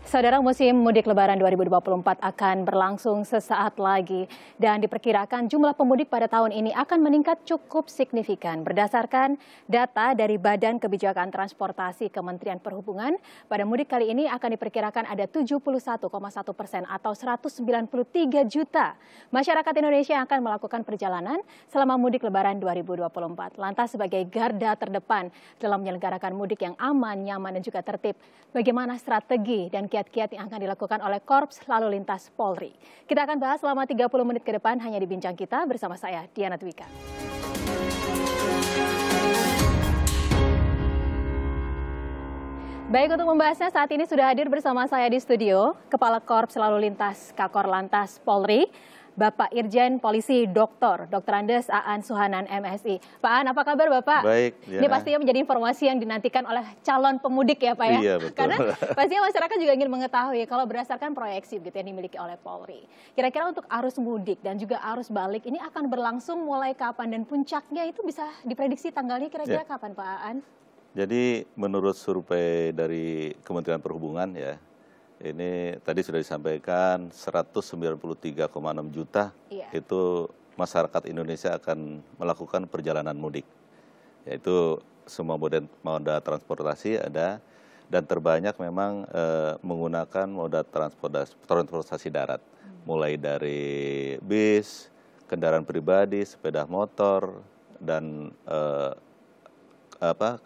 Saudara, musim mudik Lebaran 2024 akan berlangsung sesaat lagi dan diperkirakan jumlah pemudik pada tahun ini akan meningkat cukup signifikan. Berdasarkan data dari Badan Kebijakan Transportasi Kementerian Perhubungan, pada mudik kali ini akan diperkirakan ada 71,1% atau 193 juta masyarakat Indonesia yang akan melakukan perjalanan selama mudik Lebaran 2024. Lantas sebagai garda terdepan dalam menyelenggarakan mudik yang aman, nyaman, dan juga tertib, bagaimana strategi dan kiat-kiat yang akan dilakukan oleh Korps Lalu Lintas Polri. Kita akan bahas selama 30 menit ke depan hanya di Bincang Kita bersama saya, Diana Dwika. Baik, untuk membahasnya saat ini sudah hadir bersama saya di studio Kepala Korps Lalu Lintas Kakor Lantas Polri, Bapak Irjen Polisi Dr. Andes Aan Suhanan MSI. Pak Aan, apa kabar Bapak? Baik. Ya. Ini pastinya menjadi informasi yang dinantikan oleh calon pemudik ya Pak ya? Iya, betul. Karena pastinya masyarakat juga ingin mengetahui kalau berdasarkan proyeksi gitu yang dimiliki oleh Polri. Kira-kira untuk arus mudik dan juga arus balik ini akan berlangsung mulai kapan dan puncaknya itu bisa diprediksi tanggalnya kira-kira kapan Pak Aan? Jadi menurut survei dari Kementerian Perhubungan ya, ini tadi sudah disampaikan 193,6 juta itu masyarakat Indonesia akan melakukan perjalanan mudik. Yaitu semua moda transportasi ada dan terbanyak memang menggunakan moda transportasi darat. Mulai dari bis, kendaraan pribadi, sepeda motor, dan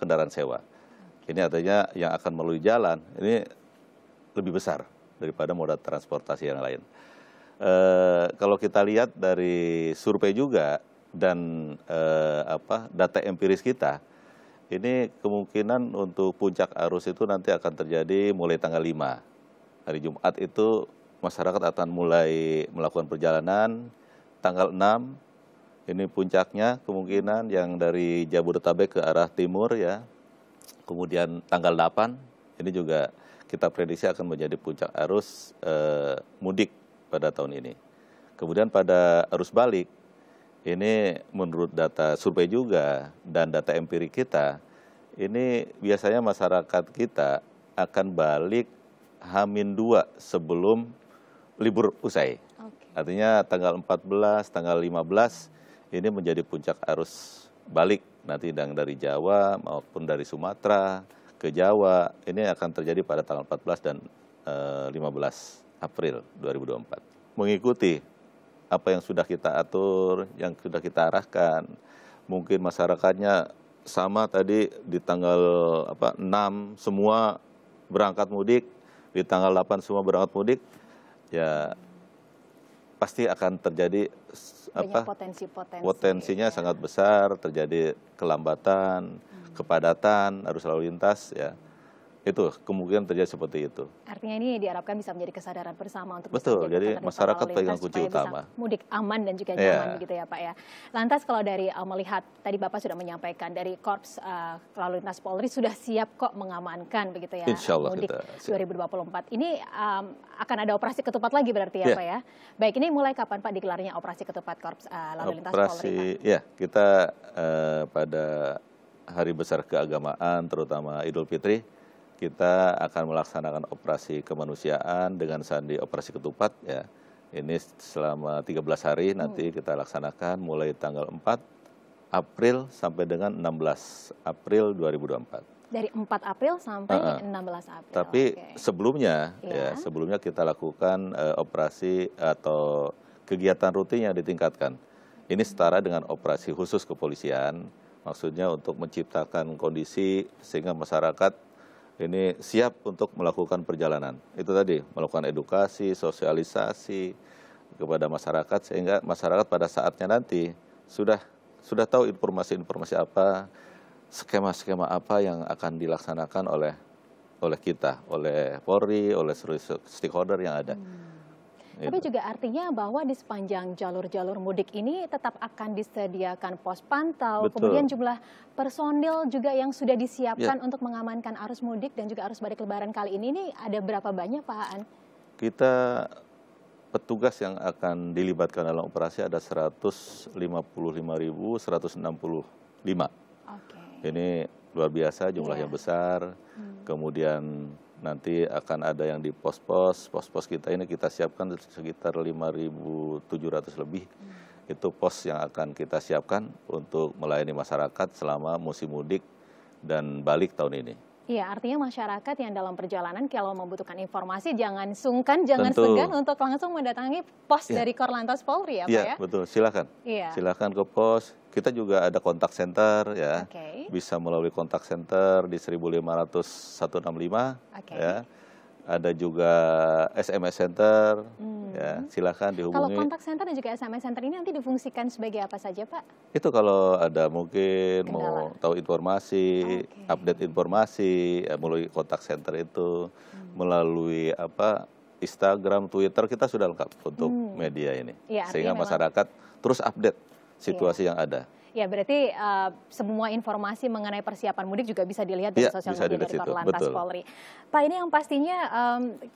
kendaraan sewa. Ini artinya yang akan melalui jalan, ini lebih besar daripada moda transportasi yang lain. Kalau kita lihat dari survei juga dan data empiris kita, ini kemungkinan untuk puncak arus itu nanti akan terjadi mulai tanggal 5. Hari Jumat itu masyarakat akan mulai melakukan perjalanan, tanggal 6, ini puncaknya kemungkinan yang dari Jabodetabek ke arah timur ya. Kemudian tanggal 8, ini juga kita prediksi akan menjadi puncak arus mudik pada tahun ini. Kemudian pada arus balik, ini menurut data survei juga dan data empirik kita, ini biasanya masyarakat kita akan balik H-2 sebelum libur usai. Artinya tanggal 14, tanggal 15 ini menjadi puncak arus balik nanti dari Jawa maupun dari Sumatera ke Jawa, ini akan terjadi pada tanggal 14 dan 15 April 2024. Mengikuti apa yang sudah kita atur, yang sudah kita arahkan, mungkin masyarakatnya sama tadi di tanggal 6 semua berangkat mudik, di tanggal 8 semua berangkat mudik, ya pasti akan terjadi potensinya sangat besar, terjadi kelambatan, kepadatan, arus lalu lintas ya. Itu kemungkinan terjadi seperti itu. Artinya ini diharapkan bisa menjadi kesadaran bersama untuk betul, jadi masyarakat pegang kunci utama. Mudik aman dan juga nyaman begitu ya Pak ya. Lantas kalau dari melihat tadi Bapak sudah menyampaikan dari Korps Lalu Lintas Polri sudah siap kok mengamankan begitu ya mudik 2024. Ini akan ada operasi ketupat lagi berarti ya Pak ya. Baik, ini mulai kapan Pak digelarnya operasi ketupat Korps Lalu Lintas Polri? Ya, kita pada hari besar keagamaan terutama Idul Fitri, kita akan melaksanakan operasi kemanusiaan dengan sandi operasi ketupat ya. Ini selama 13 hari nanti kita laksanakan mulai tanggal 4 April sampai dengan 16 April 2024. Dari 4 April sampai 16 April. Tapi sebelumnya sebelumnya kita lakukan operasi atau kegiatan rutin yang ditingkatkan. Ini setara dengan operasi khusus kepolisian, maksudnya untuk menciptakan kondisi sehingga masyarakat ini siap untuk melakukan perjalanan. Itu tadi, melakukan edukasi, sosialisasi kepada masyarakat sehingga masyarakat pada saatnya nanti sudah tahu informasi-informasi apa, skema-skema apa yang akan dilaksanakan oleh kita, oleh Polri, oleh seluruh stakeholder yang ada. Tapi juga artinya bahwa di sepanjang jalur-jalur mudik ini tetap akan disediakan pos pantau, kemudian jumlah personil juga yang sudah disiapkan untuk mengamankan arus mudik dan juga arus balik Lebaran kali ini ada berapa banyak Pak Aan? Kita petugas yang akan dilibatkan dalam operasi ada 155.165. Ini luar biasa, jumlah yang besar. Kemudian nanti akan ada yang di pos-pos kita ini kita siapkan sekitar 5.700 lebih. Itu pos yang akan kita siapkan untuk melayani masyarakat selama musim mudik dan balik tahun ini. Iya, artinya masyarakat yang dalam perjalanan kalau membutuhkan informasi jangan sungkan, jangan Tentu. segan untuk langsung mendatangi pos dari Korlantas Polri ya Pak ya? Iya, betul. Silakan. Iya. Silakan ke pos. Kita juga ada kontak center ya. Oke. Bisa melalui kontak center di 1.500 165 Oke. ya. Ada juga SMS center ya. Silakan Kalau dihubungi. kontak center dan juga SMS center ini nanti difungsikan sebagai apa saja Pak? Itu kalau ada mungkin Kendala. mau tahu informasi, Oke. update informasi ya, melalui kontak center itu, melalui Instagram, Twitter kita sudah lengkap untuk media ini. Iya, artinya Sehingga memang- masyarakat terus update situasi yang ada. Ya, berarti semua informasi mengenai persiapan mudik juga bisa dilihat dari Iya, sosial bisa media dilihat dari situ, Korlantas betul. Polri. Pak, ini yang pastinya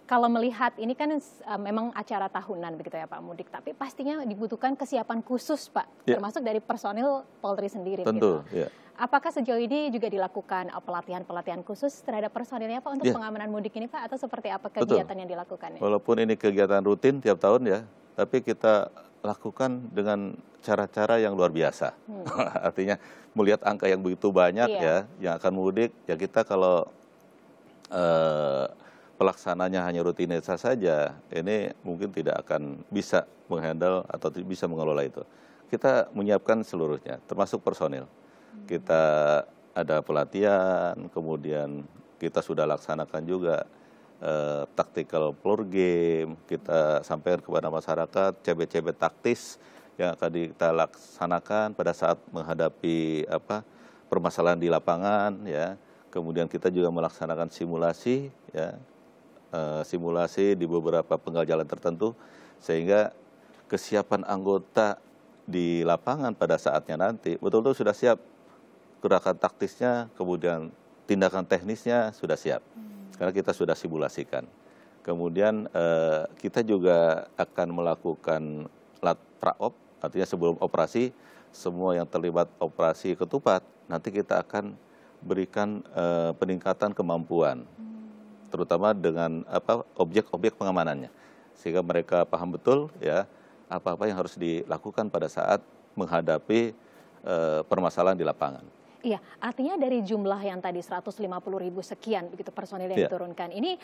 kalau melihat ini kan memang acara tahunan begitu ya Pak mudik, tapi pastinya dibutuhkan kesiapan khusus Pak, Iya. termasuk dari personil Polri sendiri. Tentu, gitu. ya. Apakah sejauh ini juga dilakukan pelatihan-pelatihan khusus terhadap personilnya Pak untuk Iya. pengamanan mudik ini Pak, atau seperti apa Betul. kegiatan yang dilakukannya? Walaupun ini kegiatan rutin tiap tahun ya, tapi kita lakukan dengan cara-cara yang luar biasa. Artinya melihat angka yang begitu banyak Iya. ya, yang akan mudik, ya kita kalau pelaksananya hanya rutinitas saja, ini mungkin tidak akan bisa menghandle atau bisa mengelola itu. Kita menyiapkan seluruhnya, termasuk personil. Kita ada pelatihan, kemudian kita sudah laksanakan juga tactical floor game, kita sampaikan kepada masyarakat CB-CB taktis yang akan kita laksanakan pada saat menghadapi permasalahan di lapangan ya. Kemudian kita juga melaksanakan simulasi ya, simulasi di beberapa penggal jalan tertentu sehingga kesiapan anggota di lapangan pada saatnya nanti betul-betul sudah siap, gerakan taktisnya, kemudian tindakan teknisnya sudah siap. Karena kita sudah simulasikan. Kemudian kita juga akan melakukan praop, artinya sebelum operasi, semua yang terlibat operasi ketupat, nanti kita akan berikan peningkatan kemampuan, terutama dengan objek-objek pengamanannya, sehingga mereka paham betul ya apa-apa yang harus dilakukan pada saat menghadapi permasalahan di lapangan. Iya, artinya dari jumlah yang tadi 150.000 sekian begitu personil yang diturunkan ini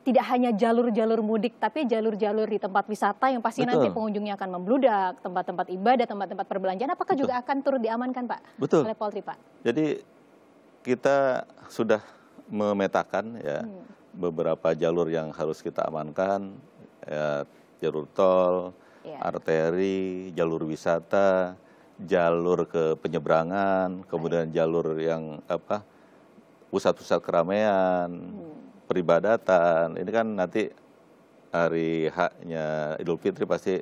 tidak hanya jalur-jalur mudik, tapi jalur-jalur di tempat wisata yang pasti nanti pengunjungnya akan membludak, tempat-tempat ibadah, tempat-tempat perbelanjaan, apakah juga akan turut diamankan Pak? Betul. Oleh Polri Pak? Jadi kita sudah memetakan ya beberapa jalur yang harus kita amankan, ya, jalur tol, arteri, jalur wisata, jalur ke penyeberangan, kemudian jalur yang pusat-pusat keramaian, peribadatan. Ini kan nanti hari haknya Idul Fitri pasti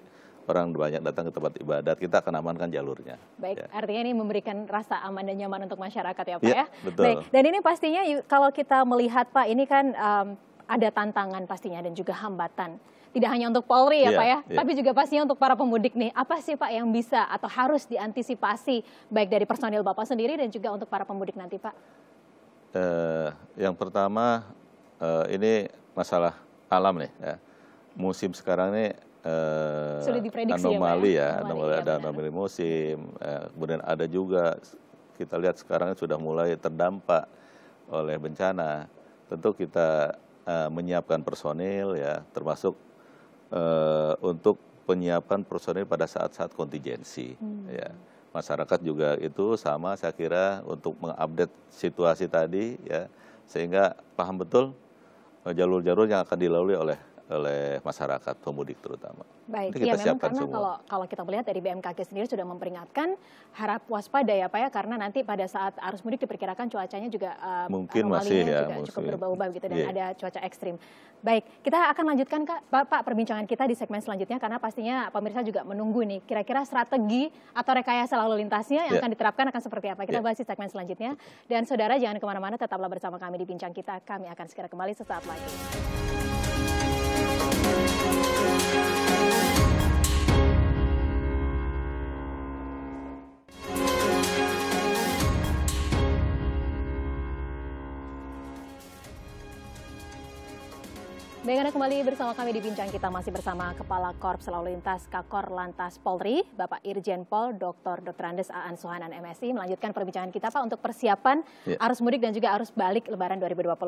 orang banyak datang ke tempat ibadat, kita akan amankan jalurnya. Baik, ya. artinya ini memberikan rasa aman dan nyaman untuk masyarakat ya Pak Ya, ya? betul. Baik, dan ini pastinya kalau kita melihat Pak, ini kan ada tantangan pastinya dan juga hambatan. Tidak hanya untuk Polri ya Pak ya, tapi juga pastinya untuk para pemudik nih. Apa sih Pak yang bisa atau harus diantisipasi baik dari personil Bapak sendiri dan juga untuk para pemudik nanti Pak? Yang pertama ini masalah alam nih ya. Musim sekarang ini sudah diprediksi anomali ya, Pak? Ada anomali musim. Kemudian ada juga kita lihat sekarang sudah mulai terdampak oleh bencana. Tentu kita menyiapkan personil ya, termasuk untuk penyiapan personil pada saat-saat kontingensi. Ya. Masyarakat juga itu sama saya kira untuk mengupdate situasi tadi ya, sehingga paham betul jalur-jalur yang akan dilalui oleh masyarakat pemudik terutama. Baik, kita ya memang siapkan karena semua. kalau kita melihat dari BMKG sendiri sudah memperingatkan harap waspada ya Pak ya, karena nanti pada saat arus mudik diperkirakan cuacanya juga mungkin anomalinya masih ya, juga cukup berubah-ubah gitu dan Iya. ada cuaca ekstrim. Baik, kita akan lanjutkan Pak perbincangan kita di segmen selanjutnya karena pastinya pemirsa juga menunggu nih kira-kira strategi atau rekayasa lalu lintasnya yang akan diterapkan akan seperti apa. Kita bahas di segmen selanjutnya. Dan saudara jangan kemana-mana, tetaplah bersama kami di Bincang Kita. Kami akan segera kembali sesaat lagi. Baik, Anda kembali bersama kami di Bincang Kita, masih bersama Kepala Korps Lalu Lintas Kakor Lantas Polri, Bapak Irjen Pol Dr. Andes Aan Sohanan MSI, melanjutkan perbincangan kita Pak untuk persiapan arus mudik dan juga arus balik Lebaran 2024.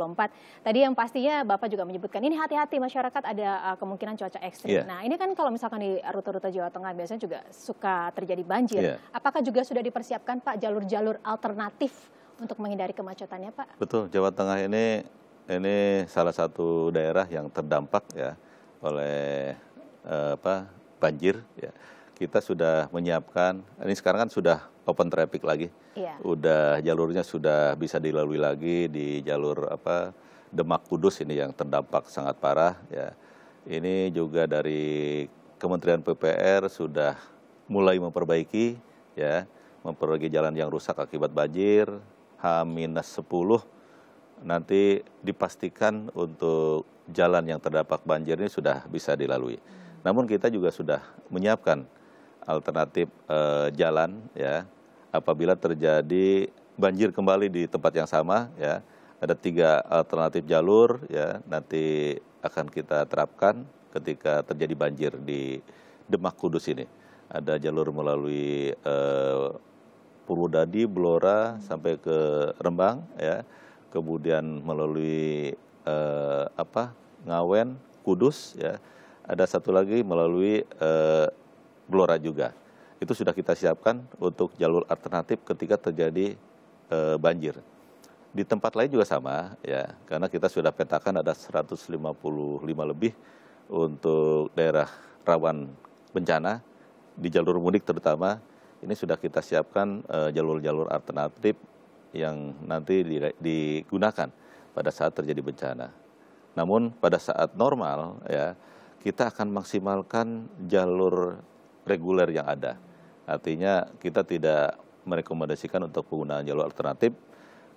Tadi yang pastinya Bapak juga menyebutkan ini hati-hati masyarakat ada kemungkinan cuaca ekstrim. Nah ini kan kalau misalkan di rute-rute Jawa Tengah biasanya juga suka terjadi banjir. Apakah juga sudah dipersiapkan Pak jalur-jalur alternatif untuk menghindari kemacetannya Pak? Betul, Jawa Tengah ini salah satu daerah yang terdampak ya oleh banjir. Ya. Kita sudah menyiapkan, ini sekarang kan sudah open traffic lagi, udah jalurnya sudah bisa dilalui lagi di jalur Demak Kudus ini yang terdampak sangat parah. Ya. Ini juga dari Kementerian PPR sudah mulai memperbaiki, ya, memperbaiki jalan yang rusak akibat banjir. H-10 nanti dipastikan untuk jalan yang terdampak banjir ini sudah bisa dilalui. Namun kita juga sudah menyiapkan alternatif jalan ya apabila terjadi banjir kembali di tempat yang sama ya. Ada 3 alternatif jalur ya nanti akan kita terapkan ketika terjadi banjir di Demak Kudus ini. Ada jalur melalui Purwodadi, Blora sampai ke Rembang ya. Kemudian melalui Ngawen, Kudus, ya. Ada satu lagi melalui Blora juga. Itu sudah kita siapkan untuk jalur alternatif ketika terjadi banjir. Di tempat lain juga sama, ya, karena kita sudah petakan ada 155 lebih untuk daerah rawan bencana di jalur mudik terutama. Ini sudah kita siapkan jalur-jalur alternatif yang nanti digunakan pada saat terjadi bencana. Namun pada saat normal ya kita akan maksimalkan jalur reguler yang ada. Artinya kita tidak merekomendasikan untuk penggunaan jalur alternatif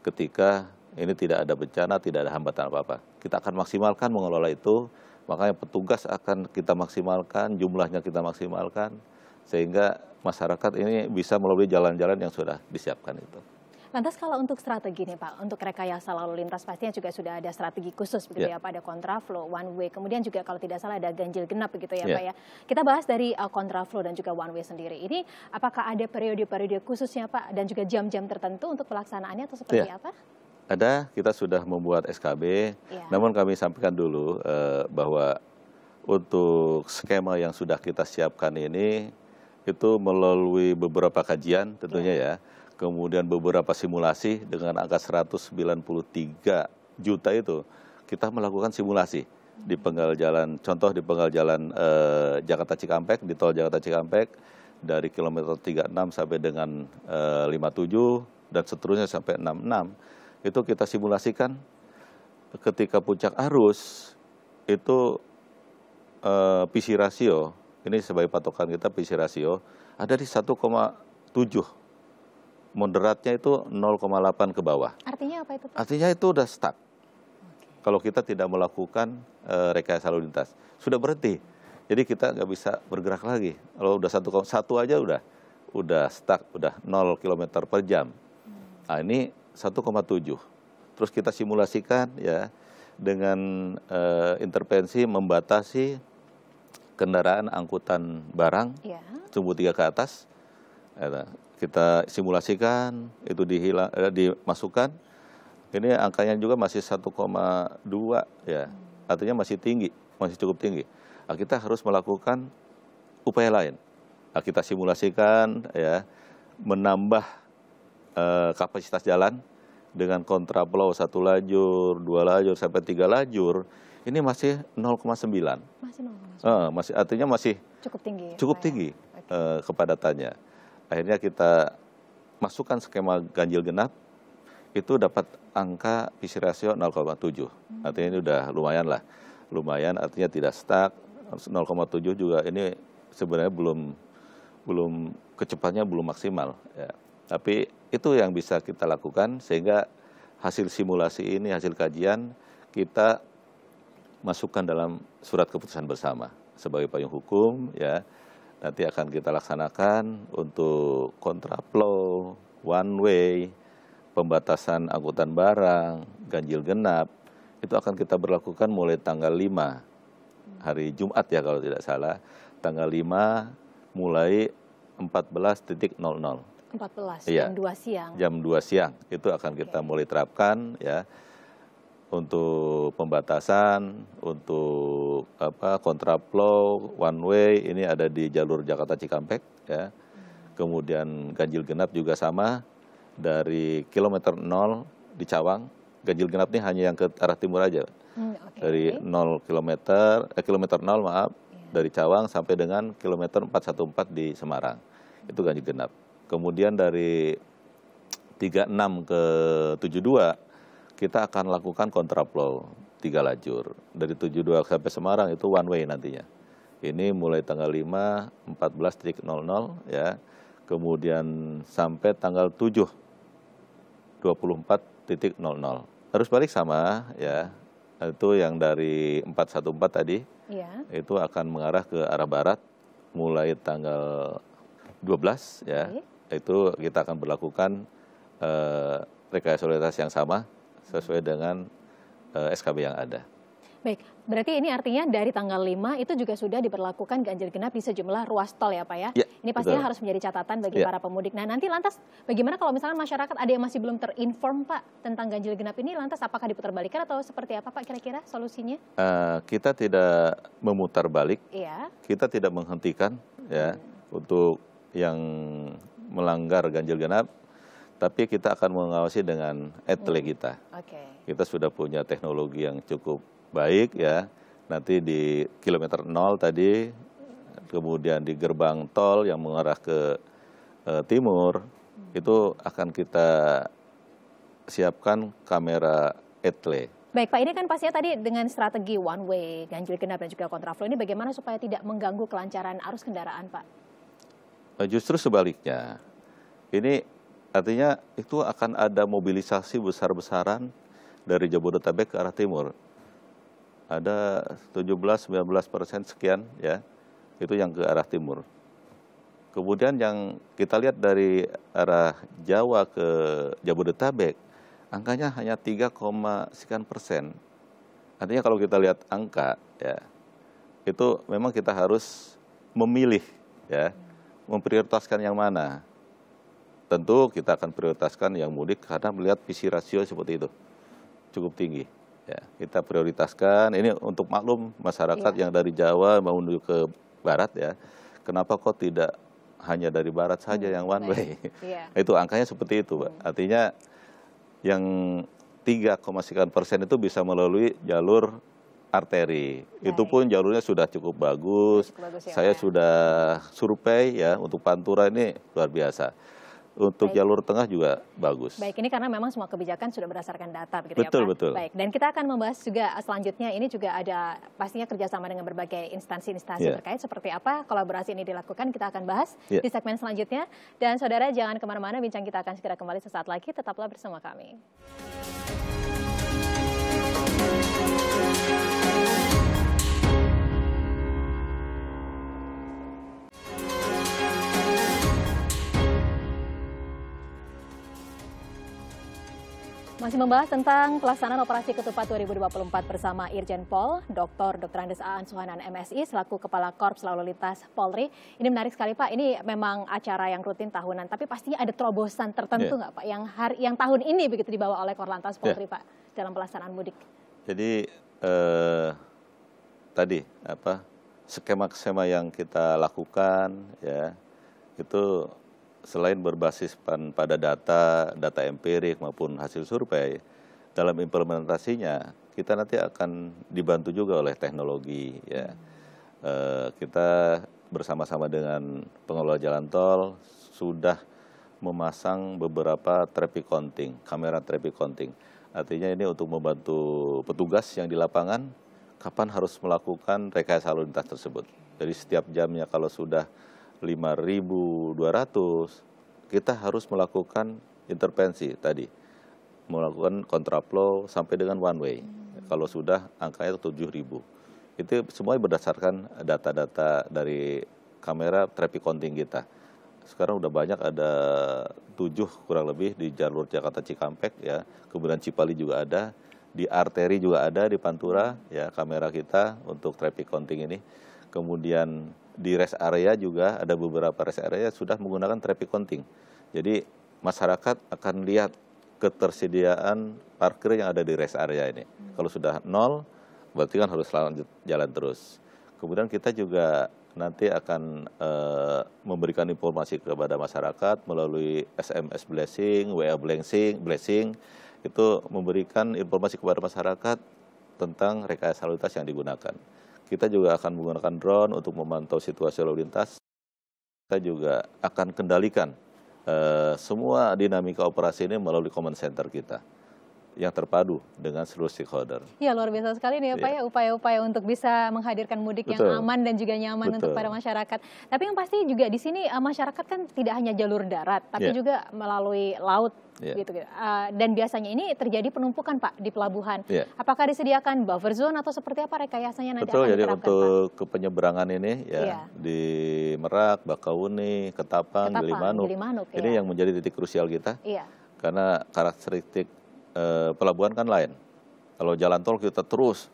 ketika ini tidak ada bencana, tidak ada hambatan apa-apa. Kita akan maksimalkan mengelola itu, makanya petugas akan kita maksimalkan, jumlahnya kita maksimalkan, sehingga masyarakat ini bisa melalui jalan-jalan yang sudah disiapkan itu. Lantas kalau untuk strategi nih Pak, untuk rekayasa lalu lintas pastinya juga sudah ada strategi khusus begitu ya Pak, ada kontraflow, one way, kemudian juga kalau tidak salah ada ganjil genap begitu ya Pak ya. Kita bahas dari kontraflow dan juga one way sendiri. Ini apakah ada periode-periode khususnya Pak dan juga jam-jam tertentu untuk pelaksanaannya atau seperti apa? Ada, kita sudah membuat SKB, namun kami sampaikan dulu bahwa untuk skema yang sudah kita siapkan ini itu melalui beberapa kajian tentunya ya. Kemudian beberapa simulasi dengan angka 193 juta itu kita melakukan simulasi di penggal jalan, contoh di penggal jalan Jakarta Cikampek, di tol Jakarta Cikampek dari kilometer 36 sampai dengan 57 dan seterusnya sampai 66 itu kita simulasikan ketika puncak arus itu PC rasio, ini sebagai patokan kita PC rasio ada di 1,7. Moderatnya itu 0,8 ke bawah. Artinya apa itu Pak? Artinya itu udah stuck. Kalau kita tidak melakukan rekayasa lalu lintas. Sudah berhenti. Jadi kita nggak bisa bergerak lagi. Kalau udah 1,1 aja udah stuck, udah 0 km per jam. Nah ini 1,7. Terus kita simulasikan ya dengan intervensi membatasi kendaraan angkutan barang sumbu 3 ke atas. Kita simulasikan itu dimasukkan, ini angkanya juga masih 1,2 ya, artinya masih tinggi, masih cukup tinggi. Nah, kita harus melakukan upaya lain. Nah, kita simulasikan ya menambah kapasitas jalan dengan kontraflow 1 lajur, 2 lajur sampai 3 lajur, ini masih 0,9. Masih 0,9. Artinya masih cukup tinggi kepadatannya. Akhirnya kita masukkan skema ganjil genap, itu dapat angka PC rasio 0,7. Artinya ini udah lumayan lah. Lumayan artinya tidak stuck. 0,7 juga ini sebenarnya belum kecepatannya belum maksimal. Ya. Tapi itu yang bisa kita lakukan sehingga hasil simulasi ini, hasil kajian kita masukkan dalam surat keputusan bersama sebagai payung hukum ya. Nanti akan kita laksanakan untuk kontraflow, one way, pembatasan angkutan barang, ganjil genap. itu akan kita berlakukan mulai tanggal 5 hari Jumat ya kalau tidak salah, tanggal 5 mulai 14.00. 14 Iya, jam 2 siang. jam 2 siang itu akan kita mulai terapkan ya untuk pembatasan, untuk kontraflow, one way ini ada di jalur Jakarta Cikampek ya. Kemudian ganjil genap juga sama dari kilometer 0 di Cawang. Ganjil genap ini hanya yang ke arah timur aja. Dari 0 kilometer 0 maaf, dari Cawang sampai dengan kilometer 414 di Semarang. Itu ganjil genap. Kemudian dari 36 ke 72 kita akan lakukan kontraflow 3 lajur. Dari 72 sampai Semarang itu one way nantinya. Ini mulai tanggal 5 14.00 ya. Kemudian sampai tanggal 7 24.00. Arus balik sama ya. Itu yang dari 414 tadi. Iya. Itu akan mengarah ke arah barat mulai tanggal 12 ya. Itu kita akan berlakukan rekayasa lalu lintas yang sama sesuai dengan SKB yang ada. Baik, berarti ini artinya dari tanggal 5 itu juga sudah diberlakukan ganjil genap di sejumlah ruas tol ya Pak ya? Ya, ini pastinya betul. harus menjadi catatan bagi Ya. para pemudik. Nah nanti lantas bagaimana kalau misalnya masyarakat ada yang masih belum terinform Pak tentang ganjil genap ini, lantas apakah diputarbalikkan atau seperti apa Pak kira-kira solusinya? Kita tidak memutar balik, Iya. kita tidak menghentikan ya untuk yang melanggar ganjil genap, tapi kita akan mengawasi dengan etle kita. Oke. Kita sudah punya teknologi yang cukup baik ya. Nanti di kilometer 0 tadi, kemudian di gerbang tol yang mengarah ke timur, itu akan kita siapkan kamera etle. Baik Pak, ini kan pastinya tadi dengan strategi one way, ganjil genap dan juga kontraflow ini bagaimana supaya tidak mengganggu kelancaran arus kendaraan Pak? Justru sebaliknya, ini artinya itu akan ada mobilisasi besar-besaran dari Jabodetabek ke arah timur. Ada 17-19% sekian ya, itu yang ke arah timur. Kemudian yang kita lihat dari arah Jawa ke Jabodetabek, angkanya hanya 3, sekian persen. Artinya kalau kita lihat angka ya, itu memang kita harus memilih ya, memprioritaskan yang mana. Tentu kita akan prioritaskan yang mudik karena melihat visi rasio seperti itu cukup tinggi. Ya, kita prioritaskan ini untuk maklum masyarakat yang dari Jawa mau menuju ke barat ya. Kenapa kok tidak hanya dari barat saja yang one way? Itu angkanya seperti itu, Pak. Artinya yang 3, sekian persen itu bisa melalui jalur arteri. Itu pun jalurnya sudah cukup bagus. Saya sudah survei ya untuk Pantura ini luar biasa. Untuk jalur tengah juga bagus. Baik, ini karena memang semua kebijakan sudah berdasarkan data begitu betul, ya Pak? Betul. Baik, dan kita akan membahas juga selanjutnya, ini juga ada pastinya kerjasama dengan berbagai instansi-instansi terkait seperti apa kolaborasi ini dilakukan, kita akan bahas di segmen selanjutnya. Dan saudara jangan kemana-mana, bincang kita akan segera kembali sesaat lagi, tetaplah bersama kami. Masih membahas tentang pelaksanaan operasi ketupat 2024 bersama Irjen Pol, Dr. Andes Aan Suhanan MSI selaku Kepala Korps Lalu Lintas Polri. Ini menarik sekali Pak, ini memang acara yang rutin tahunan, tapi pastinya ada terobosan tertentu nggak Pak yang tahun ini begitu dibawa oleh Korlantas Polri Pak dalam pelaksanaan mudik? Jadi tadi skema-skema yang kita lakukan ya itu selain berbasis pada data empirik maupun hasil survei, dalam implementasinya kita nanti akan dibantu juga oleh teknologi ya. Kita bersama-sama dengan pengelola jalan tol sudah memasang beberapa traffic counting, kamera traffic counting. Artinya ini untuk membantu petugas yang di lapangan kapan harus melakukan rekayasa lalu lintas tersebut. Jadi setiap jamnya kalau sudah 5.200, kita harus melakukan intervensi tadi, melakukan kontraflow sampai dengan one way. Kalau sudah angkanya 7.000, itu semua berdasarkan data-data dari kamera traffic counting kita. Sekarang udah banyak, ada 7 kurang lebih di jalur Jakarta Cikampek ya, kemudian Cipali juga ada. di arteri juga ada di Pantura ya kamera kita untuk traffic counting ini. Kemudian di rest area juga ada beberapa rest area sudah menggunakan traffic counting. Jadi masyarakat akan lihat ketersediaan parkir yang ada di rest area ini. Kalau sudah nol, berarti kan harus lanjut jalan terus. Kemudian kita juga nanti akan memberikan informasi kepada masyarakat melalui SMS blessing, WA blessing, itu memberikan informasi kepada masyarakat tentang rekayasa lalu lintas yang digunakan. Kita juga akan menggunakan drone untuk memantau situasi lalu lintas. Kita juga akan kendalikan semua dinamika operasi ini melalui command center kita yang terpadu dengan seluruh stakeholder. Ya, luar biasa sekali nih ya Pak ya, upaya-upaya untuk bisa menghadirkan mudik yang aman dan juga nyaman untuk para masyarakat. Tapi yang pasti juga di sini masyarakat kan tidak hanya jalur darat, tapi juga melalui laut gitu. Dan biasanya ini terjadi penumpukan Pak di pelabuhan. Apakah disediakan buffer zone atau seperti apa rekayasanya nanti akan jadi diterapkan, untuk ke penyeberangan ini ya di Merak, Bakauni, Ketapang, Gilimanuk, ini yang menjadi titik krusial kita. Karena karakteristik pelabuhan kan lain. Kalau jalan tol kita terus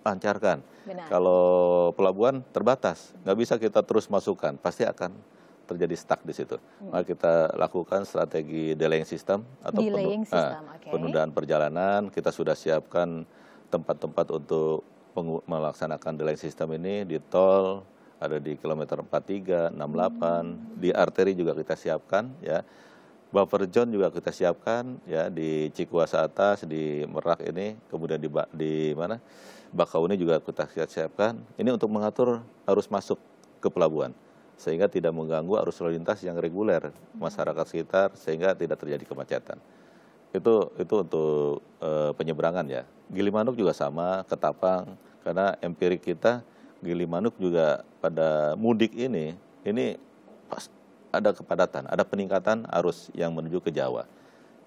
lancarkan. Kalau pelabuhan terbatas, nggak bisa kita terus masukkan, pasti akan terjadi stuck di situ. Maka kita lakukan strategi delaying system atau penundaan perjalanan. Kita sudah siapkan tempat-tempat untuk melaksanakan delaying system ini di tol, ada di kilometer 43, 68, di arteri juga kita siapkan ya. Buffer zone juga kita siapkan ya di Cikuasa atas, di Merak ini, kemudian di mana Bakauni juga kita siapkan. Ini untuk mengatur arus masuk ke pelabuhan sehingga tidak mengganggu arus lalu lintas yang reguler masyarakat sekitar sehingga tidak terjadi kemacetan. Itu untuk penyeberangan ya. Gilimanuk juga sama, Ketapang, karena empirik kita Gilimanuk juga pada mudik ini ada kepadatan, ada peningkatan arus yang menuju ke Jawa.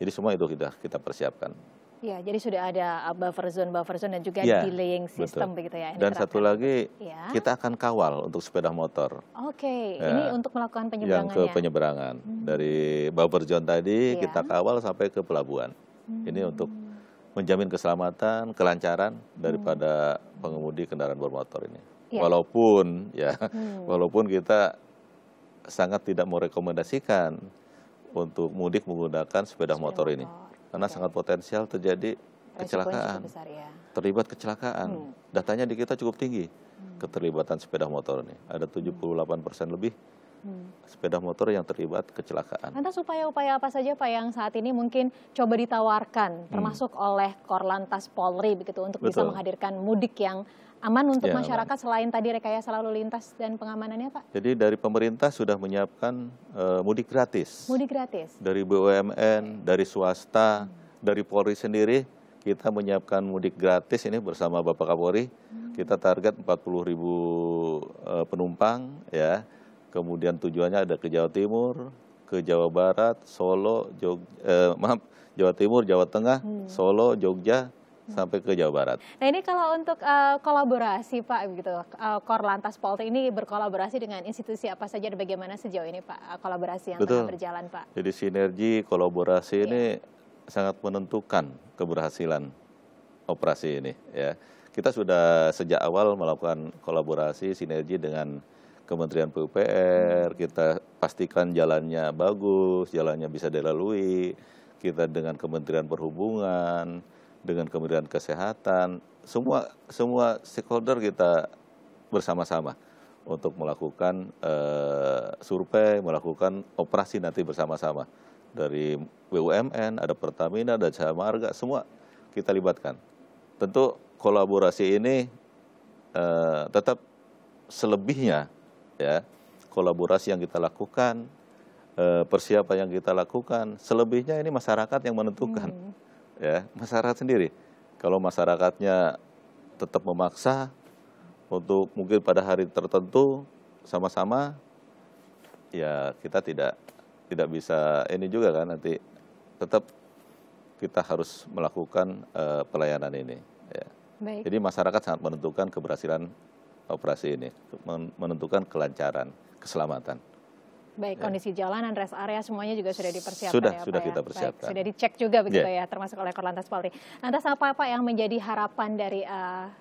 Jadi semua itu kita persiapkan. Ya, jadi sudah ada buffer zone dan juga delaying system begitu ya. Dan satu lagi, kita akan kawal untuk sepeda motor. Ini untuk melakukan penyeberangan. Yang ke penyeberangan. Dari buffer zone tadi kita kawal sampai ke pelabuhan. Ini untuk menjamin keselamatan, kelancaran daripada pengemudi kendaraan bermotor ini. Walaupun kita sangat tidak merekomendasikan untuk mudik menggunakan sepeda motor ini. Karena sangat potensial terjadi kecelakaan. Terlibat kecelakaan. Datanya di kita cukup tinggi keterlibatan sepeda motor ini. Ada 78% lebih sepeda motor yang terlibat kecelakaan. Lantas upaya-upaya apa saja Pak yang saat ini mungkin coba ditawarkan termasuk oleh Korlantas Polri begitu untuk bisa menghadirkan mudik yang aman untuk masyarakat selain tadi rekayasa lalu lintas dan pengamanannya Pak? Jadi dari pemerintah sudah menyiapkan mudik gratis. Mudik gratis? Dari BUMN, dari swasta, dari Polri sendiri kita menyiapkan mudik gratis ini bersama Bapak Kapolri. Kita target 40.000 penumpang ya. Kemudian tujuannya ada ke Jawa Timur, ke Jawa Barat, Solo, Jawa Timur, Jawa Tengah, Solo, Jogja, sampai ke Jawa Barat. Nah ini kalau untuk kolaborasi Pak, begitu, Korlantas Polri ini berkolaborasi dengan institusi apa saja dan bagaimana sejauh ini Pak kolaborasi yang tengah berjalan Pak? Jadi sinergi, kolaborasi ini sangat menentukan keberhasilan operasi ini. Ya, kita sudah sejak awal melakukan kolaborasi sinergi dengan Kementerian PUPR. Kita pastikan jalannya bagus, jalannya bisa dilalui. Kita dengan Kementerian Perhubungan, dengan Kementerian Kesehatan, semua stakeholder kita bersama-sama untuk melakukan survei, melakukan operasi nanti bersama-sama. Dari BUMN, ada Pertamina, ada Jasa Marga, semua kita libatkan. Tentu kolaborasi ini tetap selebihnya ya, kolaborasi yang kita lakukan, persiapan yang kita lakukan, selebihnya ini masyarakat yang menentukan. Ya, masyarakat sendiri. Kalau masyarakatnya tetap memaksa untuk mungkin pada hari tertentu sama-sama, ya kita tidak bisa ini juga kan, nanti tetap kita harus melakukan pelayanan ini. Ya. Jadi masyarakat sangat menentukan keberhasilan operasi ini, menentukan kelancaran, keselamatan. Baik, Ya. kondisi jalanan, rest area semuanya juga sudah dipersiapkan Sudah, ya Pak sudah ya? kita Baik, persiapkan. sudah dicek juga begitu Ya. ya, termasuk oleh Korlantas Polri. Lantas apa Pak yang menjadi harapan dari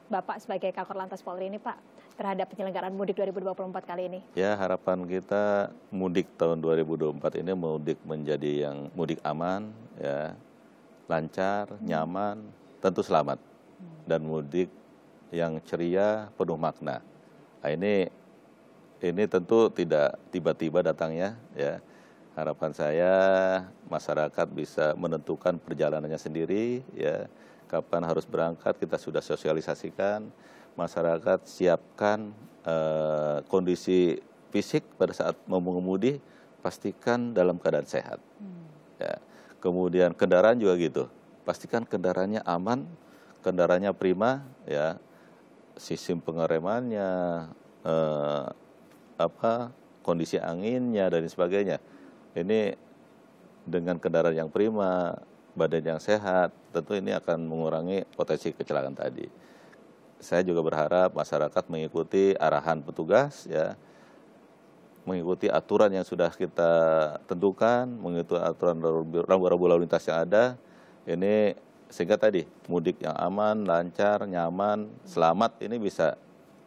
Bapak sebagai Kakor Lantas Polri ini Pak terhadap penyelenggaraan mudik 2024 kali ini? Ya, harapan kita mudik tahun 2024 ini mudik menjadi yang mudik aman, ya, lancar, nyaman, tentu selamat, dan mudik yang ceria, penuh makna. Nah, ini tentu tidak tiba-tiba datangnya, ya. Harapan saya masyarakat bisa menentukan perjalanannya sendiri, ya. Kapan harus berangkat kita sudah sosialisasikan, masyarakat siapkan kondisi fisik pada saat mau mengemudi, pastikan dalam keadaan sehat. Ya. Kemudian kendaraan juga gitu, pastikan kendaraannya aman, kendaraannya prima, ya. Sistem pengeremannya, kondisi anginnya dan sebagainya. Ini dengan kendaraan yang prima, badan yang sehat, tentu ini akan mengurangi potensi kecelakaan tadi. Saya juga berharap masyarakat mengikuti arahan petugas, ya, mengikuti aturan yang sudah kita tentukan, mengikuti aturan rambu-rambu lalu lintas yang ada. Ini sehingga tadi mudik yang aman, lancar, nyaman, selamat ini bisa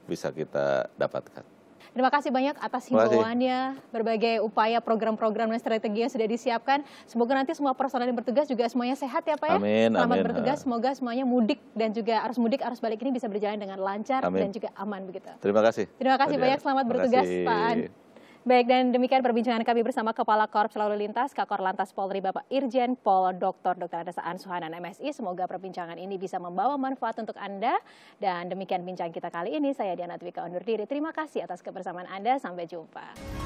kita dapatkan. Terima kasih banyak atas himbauannya, berbagai upaya, program-program dan strategi yang sudah disiapkan. Semoga nanti semua personel yang bertugas juga semuanya sehat ya Pak ya. Amin, Selamat amin. bertugas, semoga semuanya mudik dan juga arus mudik, arus balik ini bisa berjalan dengan lancar Amin. dan juga aman begitu. Terima kasih. Terima kasih banyak, selamat bertugas Pak An. Baik, dan demikian perbincangan kami bersama Kepala Korps Lalu Lintas Kakor Lantas Polri Bapak Irjen Pol Dr. Andesaan Suhanan MSI. Semoga perbincangan ini bisa membawa manfaat untuk Anda. Dan demikian bincang kita kali ini. Saya Diana Twika undur diri. Terima kasih atas kebersamaan Anda. Sampai jumpa.